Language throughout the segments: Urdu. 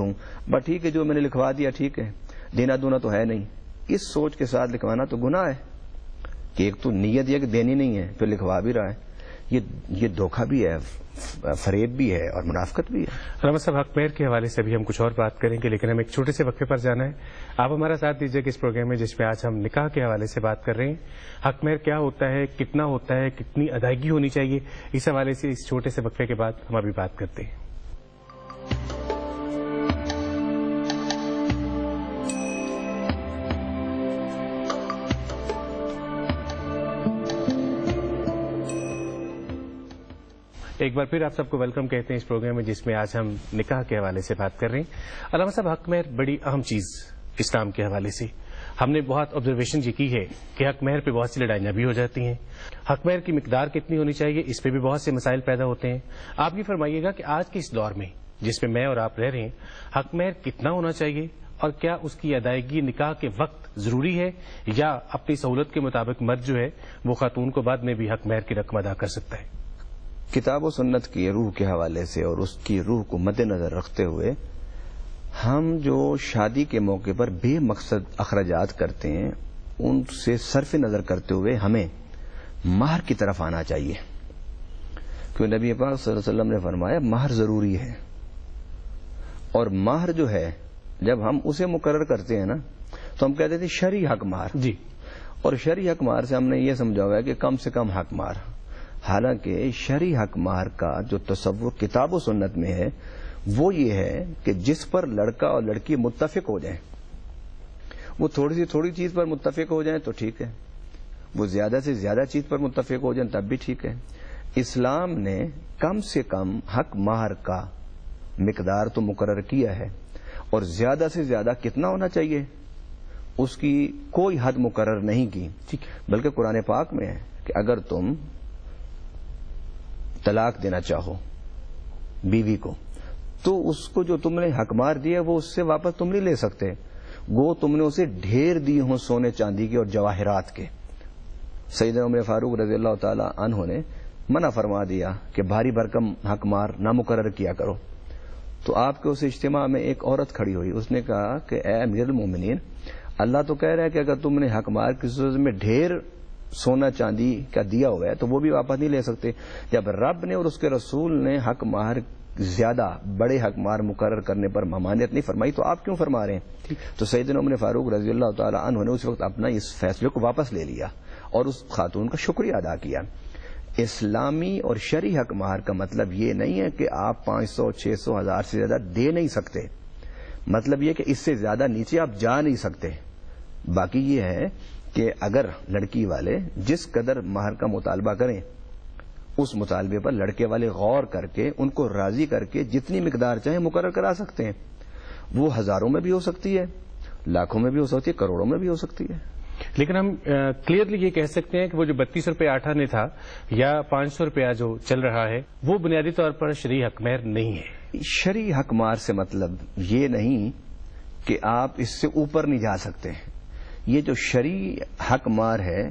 ہوں، بس ٹھیک ہے جو میں نے لکھوا دیا ٹھیک ہے، دینا دونا تو ہے نہیں. اس سوچ کے ساتھ لکھوانا تو گناہ ہے کہ ایک تو نیت یہ کہ دینی نہیں ہے پھر لکھوا بھی رہا ہے. یہ دھوکہ بھی ہے، فریب بھی ہے اور منافقت بھی ہے. رحمت صاحب، حق مہر کے حوالے سے بھی ہم کچھ اور بات کریں گے، لیکن ہم ایک چھوٹے سے وقفے پر جانا ہے. آپ ہمارا ساتھ دیجیے کہ اس پروگرام میں جس میں آج ہم نکاح کے حوالے سے بات کر رہے ہیں، حق مہر کیا ہوتا ہے، کتنا ہوتا ہے، کتنی ادائیگی ہونی چاہیے، اس حوالے سے اس چھوٹے سے وقفے کے بعد ہم ابھی بات کرتے ہیں. ایک بار پھر آپ سب کو ویلکم کہتے ہیں اس پروگرام میں جس میں آج ہم نکاح کے حوالے سے بات کر رہے ہیں. علامہ صاحب، حق مہر بڑی اہم چیز اسلام کے حوالے سے. ہم نے بہت آبزرویشن یہ کی ہے کہ حق مہر پہ بہت سی لڑائیاں بھی ہو جاتی ہیں. حق مہر کی مقدار کتنی ہونی چاہیے، اس پہ بھی بہت سے مسائل پیدا ہوتے ہیں. آپ یہ فرمائیے گا کہ آج کے اس دور میں جس میں اور آپ رہ رہے ہیں، حق مہر کتنا ہونا چاہیے اور کیا اس کی ادائیگی نکاح کے وقت ضروری ہے یا اپنی سہولت کے مطابق مرد جو ہے وہ خاتون کو بعد میں بھی حق مہر کی رقم ادا کر سکتا ہے؟ کتاب و سنت کی روح کے حوالے سے اور اس کی روح کو مد نظر رکھتے ہوئے ہم جو شادی کے موقع پر بے مقصد اخراجات کرتے ہیں ان سے صرف نظر کرتے ہوئے ہمیں مہر کی طرف آنا چاہیے، کیونکہ نبی پاک صلی اللہ علیہ وسلم نے فرمایا مہر ضروری ہے. اور مہر جو ہے جب ہم اسے مقرر کرتے ہیں نا تو ہم کہتے تھے شرعی حق مہر جی، اور شرعی حق مہر سے ہم نے یہ سمجھا ہوا ہے کہ کم سے کم حق مہر. حالانکہ شرعی حق مہر کا جو تصور کتاب و سنت میں ہے وہ یہ ہے کہ جس پر لڑکا اور لڑکی متفق ہو جائیں. وہ تھوڑی چیز پر متفق ہو جائیں تو ٹھیک ہے، وہ زیادہ سے زیادہ چیز پر متفق ہو جائیں تب بھی ٹھیک ہے. اسلام نے کم سے کم حق مہر کا مقدار تو مقرر کیا ہے، اور زیادہ سے زیادہ کتنا ہونا چاہیے اس کی کوئی حد مقرر نہیں کی. بلکہ قرآن پاک میں ہے کہ اگر تم طلاق دینا چاہو بیوی کو تو اس کو جو تم نے حق مہر دیا وہ اس سے واپس تم نہیں لے سکتے، گو تم نے اسے ڈھیر دی ہوں سونے چاندی کے اور جواہرات کے. سیدنا عمر فاروق رضی اللہ تعالی عنہ نے منع فرما دیا کہ بھاری بھرکم حق مہر نہ مقرر کیا کرو. تو آپ کے اس اجتماع میں ایک عورت کھڑی ہوئی، اس نے کہا کہ اے امیر المومنین، اللہ تو کہہ رہا ہے کہ اگر تم نے حق مہر کی صورت میں ڈھیر سونا چاندی کا دیا ہوا ہے تو وہ بھی واپس نہیں لے سکتے. جب رب نے اور اس کے رسول نے حق مہر زیادہ بڑے حق مہر مقرر کرنے پر ممانعت نہیں فرمائی تو آپ کیوں فرما رہے ہیں؟ تو سیدنا عمر فاروق رضی اللہ تعالی عنہ نے اس وقت اپنا اس فیصلے کو واپس لے لیا اور اس خاتون کا شکریہ ادا کیا. اسلامی اور شرعی حق مہر کا مطلب یہ نہیں ہے کہ آپ 500 600 1000 سے زیادہ دے نہیں سکتے، مطلب یہ کہ اس سے زیادہ نیچے آپ جا نہیں سکتے. باقی یہ ہے کہ اگر لڑکی والے جس قدر مہر کا مطالبہ کریں اس مطالبے پر لڑکے والے غور کر کے ان کو راضی کر کے جتنی مقدار چاہیں مقرر کرا سکتے ہیں. وہ ہزاروں میں بھی ہو سکتی ہے، لاکھوں میں بھی ہو سکتی ہے، کروڑوں میں بھی ہو سکتی ہے. لیکن ہم کلیئرلی یہ کہہ سکتے ہیں کہ وہ جو 32 روپے آٹھا نے تھا یا 500 روپیہ جو چل رہا ہے وہ بنیادی طور پر شرعی حق مہر نہیں ہے. شرعی حق مہر سے مطلب یہ نہیں کہ آپ اس سے اوپر نہیں جا سکتے. یہ جو شرعی حق مہر ہے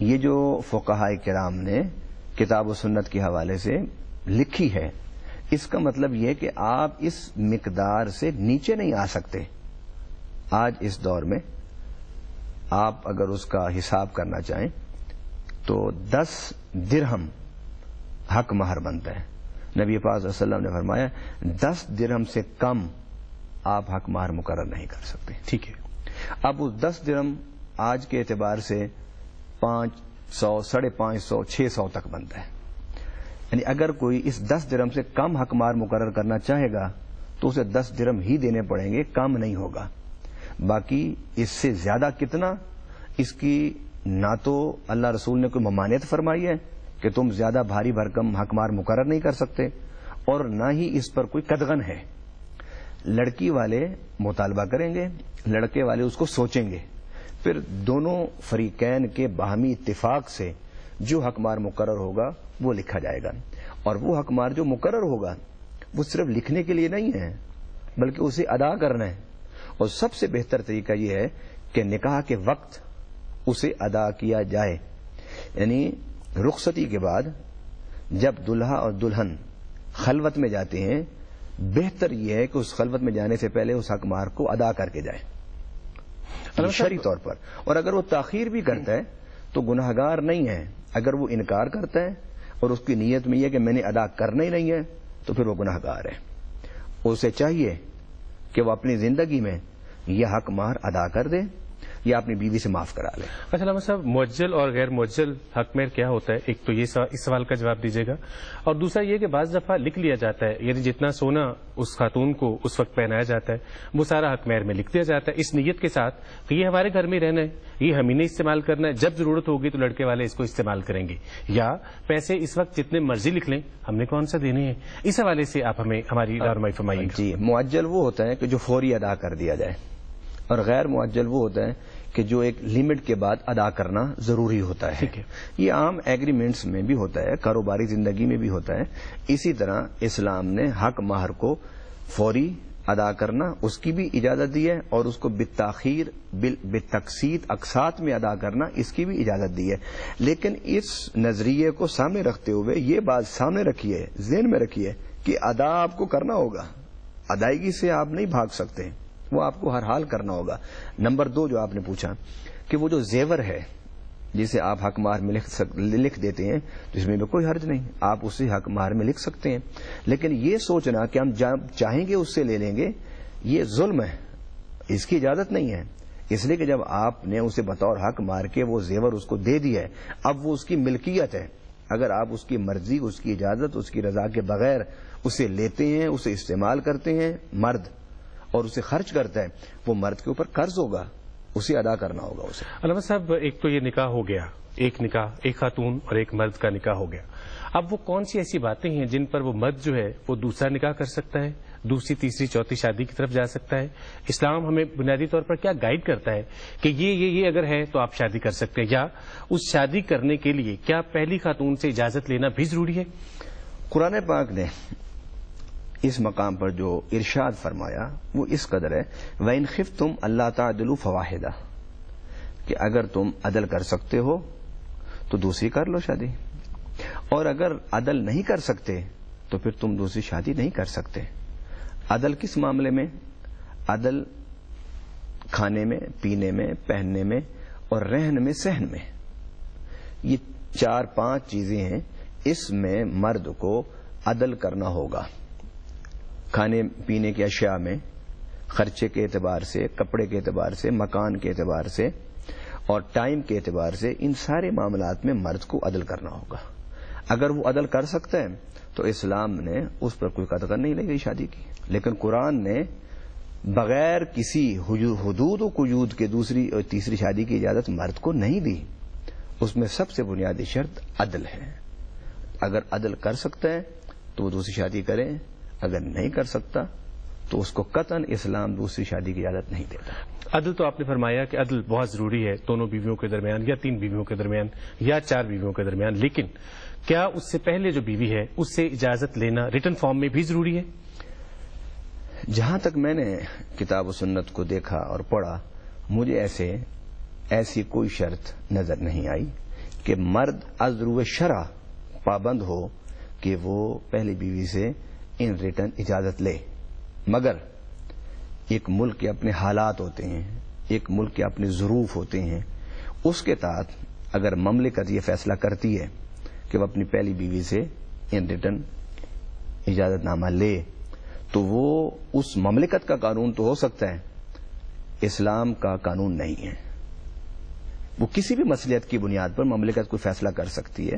یہ جو فقہاء کرام نے کتاب و سنت کے حوالے سے لکھی ہے، اس کا مطلب یہ کہ آپ اس مقدار سے نیچے نہیں آ سکتے. آج اس دور میں آپ اگر اس کا حساب کرنا چاہیں تو 10 درہم حق مہر بنتا ہے. نبی پاک صلی اللہ علیہ وسلم نے فرمایا 10 درہم سے کم آپ حق مہر مقرر نہیں کر سکتے. ٹھیک ہے. اب اس 10 درہم آج کے اعتبار سے 500 550 600 تک بنتا ہے. یعنی اگر کوئی اس 10 درہم سے کم حق مہر مقرر کرنا چاہے گا تو اسے 10 درہم ہی دینے پڑیں گے، کم نہیں ہوگا. باقی اس سے زیادہ کتنا، اس کی نہ تو اللہ رسول نے کوئی ممانعت فرمائی ہے کہ تم زیادہ بھاری بھرکم حق مہر مقرر نہیں کر سکتے، اور نہ ہی اس پر کوئی قدغن ہے. لڑکی والے مطالبہ کریں گے، لڑکے والے اس کو سوچیں گے، پھر دونوں فریقین کے باہمی اتفاق سے جو حق مہر مقرر ہوگا وہ لکھا جائے گا. اور وہ حق مہر جو مقرر ہوگا وہ صرف لکھنے کے لیے نہیں ہے بلکہ اسے ادا کرنا ہے. اور سب سے بہتر طریقہ یہ ہے کہ نکاح کے وقت اسے ادا کیا جائے. یعنی رخصتی کے بعد جب دلہا اور دلہن خلوت میں جاتے ہیں بہتر یہ ہے کہ اس خلوت میں جانے سے پہلے اس حق مہر کو ادا کر کے جائے شرعی طور پر. اور اگر وہ تاخیر بھی کرتا ہے تو گناہگار نہیں ہے. اگر وہ انکار کرتا ہے اور اس کی نیت میں یہ کہ میں نے ادا کرنا ہی نہیں ہے تو پھر وہ گناہگار ہے. اسے چاہیے کہ وہ اپنی زندگی میں یہ حق مہر ادا کر دے یا اپنی بیوی سے معاف کرا لے. اچھا علامہ صاحب، معجل اور غیر معجل حق مہر کیا ہوتا ہے؟ ایک تو یہ اس سوال کا جواب دیجیے گا، اور دوسرا یہ کہ بعض دفعہ لکھ لیا جاتا ہے، یعنی جتنا سونا اس خاتون کو اس وقت پہنایا جاتا ہے وہ سارا حق مہر میں لکھ دیا جاتا ہے، اس نیت کے ساتھ کہ یہ ہمارے گھر میں رہنا ہے، یہ ہم ہی نے استعمال کرنا ہے، جب ضرورت ہوگی تو لڑکے والے اس کو استعمال کریں گے، یا پیسے اس وقت جتنے مرضی لکھ لیں، ہم نے کون سا دینے ہیں. اس حوالے سے آپ ہمیں ہماری رہنمائی فرمائیے. جی، معجل وہ ہوتا ہے کہ جو فوری ادا کر دیا جائے، اور غیر معجل وہ ہوتا ہے کہ جو ایک لمٹ کے بعد ادا کرنا ضروری ہوتا ہے. یہ عام ایگریمنٹس میں بھی ہوتا ہے، کاروباری زندگی میں بھی ہوتا ہے. اسی طرح اسلام نے حق مہر کو فوری ادا کرنا اس کی بھی اجازت دی ہے، اور اس کو بالتاخیر بالتقسیط اقساط میں ادا کرنا اس کی بھی اجازت دی ہے. لیکن اس نظریے کو سامنے رکھتے ہوئے یہ بات سامنے رکھیے، ذہن میں رکھیے کہ ادا آپ کو کرنا ہوگا، ادائیگی سے آپ نہیں بھاگ سکتے، وہ آپ کو ہر حال کرنا ہوگا. نمبر 2 جو آپ نے پوچھا کہ وہ جو زیور ہے جسے آپ حق مہر میں لکھ دیتے ہیں تو اس میں بھی کوئی حرج نہیں، آپ اسے حق مہر میں لکھ سکتے ہیں. لیکن یہ سوچنا کہ ہم چاہیں گے اس سے لے لیں گے، یہ ظلم ہے، اس کی اجازت نہیں ہے. اس لیے کہ جب آپ نے اسے بطور حق مہر کے وہ زیور اس کو دے دیا ہے، اب وہ اس کی ملکیت ہے. اگر آپ اس کی مرضی، اس کی اجازت، اس کی رضا کے بغیر اسے لیتے ہیں، اسے استعمال کرتے ہیں مرد، اور اسے خرچ کرتا ہے، وہ مرد کے اوپر قرض ہوگا، اسے ادا کرنا ہوگا اسے. علامہ صاحب، ایک تو یہ نکاح ہو گیا، ایک نکاح ایک خاتون اور ایک مرد کا نکاح ہو گیا. اب وہ کون سی ایسی باتیں ہیں جن پر وہ مرد جو ہے وہ دوسرا نکاح کر سکتا ہے، دوسری تیسری چوتھی شادی کی طرف جا سکتا ہے؟ اسلام ہمیں بنیادی طور پر کیا گائیڈ کرتا ہے کہ یہ اگر ہے تو آپ شادی کر سکتے ہیں، یا اس شادی کرنے کے لیے کیا پہلی خاتون سے اجازت لینا بھی ضروری ہے؟ قرآن پاک نے اس مقام پر جو ارشاد فرمایا وہ اس قدر ہے، وَإِنْ خِفْتُمْ أَلَّا تَعْدِلُوا فَوَاحِدَةً، کہ اگر تم عدل کر سکتے ہو تو دوسری کر لو شادی، اور اگر عدل نہیں کر سکتے تو پھر تم دوسری شادی نہیں کر سکتے. عدل کس معاملے میں؟ عدل کھانے میں، پینے میں، پہننے میں اور رہن میں، سہن میں. یہ 4-5 چیزیں ہیں، اس میں مرد کو عدل کرنا ہوگا. کھانے پینے کی اشیاء میں، خرچے کے اعتبار سے، کپڑے کے اعتبار سے، مکان کے اعتبار سے اور ٹائم کے اعتبار سے، ان سارے معاملات میں مرد کو عدل کرنا ہوگا. اگر وہ عدل کر سکتا ہے تو اسلام نے اس پر کوئی قدغن نہیں لگی شادی کی. لیکن قرآن نے بغیر کسی حدود و قیود کے دوسری اور تیسری شادی کی اجازت مرد کو نہیں دی. اس میں سب سے بنیادی شرط عدل ہے. اگر عدل کر سکتا ہے تو وہ دوسری شادی کرے، اگر نہیں کر سکتا تو اس کو قطعاً اسلام دوسری شادی کی اجازت نہیں دیتا. عدل تو آپ نے فرمایا کہ عدل بہت ضروری ہے دونوں بیویوں کے درمیان، یا 3 بیویوں کے درمیان، یا 4 بیویوں کے درمیان، لیکن کیا اس سے پہلے جو بیوی ہے اس سے اجازت لینا ریٹن فارم میں بھی ضروری ہے؟ جہاں تک میں نے کتاب و سنت کو دیکھا اور پڑھا، مجھے ایسی کوئی شرط نظر نہیں آئی کہ مرد از روئے شرع پابند ہو کہ وہ پہلی بیوی سے ان ریٹن اجازت لے. مگر ایک ملک کے اپنے حالات ہوتے ہیں، ایک ملک کے اپنے ظروف ہوتے ہیں، اس کے تحت اگر مملکت یہ فیصلہ کرتی ہے کہ وہ اپنی پہلی بیوی سے ان ریٹن اجازت نامہ لے تو وہ اس مملکت کا قانون تو ہو سکتا ہے، اسلام کا قانون نہیں ہے. وہ کسی بھی مصلحت کی بنیاد پر مملکت کوئی فیصلہ کر سکتی ہے.